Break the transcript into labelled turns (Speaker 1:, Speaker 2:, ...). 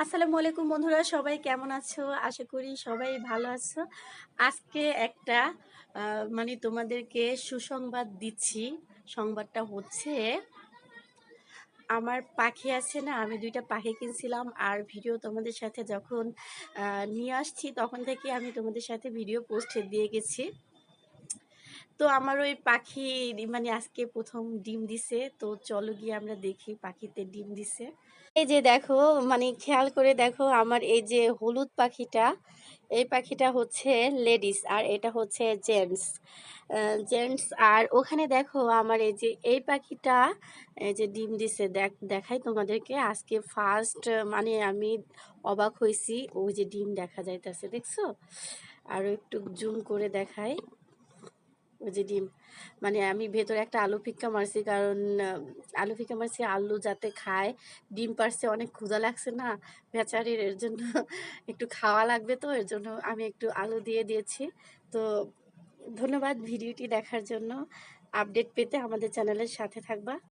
Speaker 1: আসসালামু আলাইকুম বন্ধুরা, সবাই কেমন আছো? আশা করি সবাই ভালো আছো। আজকে একটা তোমাদেরকে সুসংবাদ দিচ্ছি। সংবাদটা হচ্ছে, আমার পাখি আছে না, আমি ২ টা পাখি কিনছিলাম আর ভিডিও তোমাদের সাথে যখন নিয়ে আসছি তখন থেকে আমি তোমাদের সাথে ভিডিও পোস্ট দিয়ে গেছি। তো আমার ওই পাখি আজকে ১ম ডিম দিছে। তো চলো গিয়ে আমরা দেখি পাখিতে ডিম দিছে। এই যে দেখো, খেয়াল করে দেখো, আমার এই যে হলুদ পাখিটা, এই পাখিটা হচ্ছে লেডিস আর এটা হচ্ছে জেন্টস। জেন্টস আর ওখানে দেখো আমার এই যে এই পাখিটা, এই যে ডিম দিছে, দেখাই তোমাদেরকে আজকে ফার্স্ট। আমি অবাক হয়েছি, ওই যে ডিম দেখা যাইতেছে, দেখছো? আরো একটু জুম করে দেখাই, ওই যে ডিম। আমি ভেতরে একটা আলু ফিক্কা মারছি, কারণ আলু ফিক্কা মারছি আলু যাতে খায়। ডিম পারছে, অনেক ক্ষুধা লাগছে না বেচারির, এর জন্য একটু খাওয়া লাগবে, তো এর জন্য আমি একটু আলু দিয়ে দিয়েছি। তো ধন্যবাদ ভিডিওটি দেখার জন্য। আপডেট পেতে আমাদের চ্যানেলের সাথে থাকবা।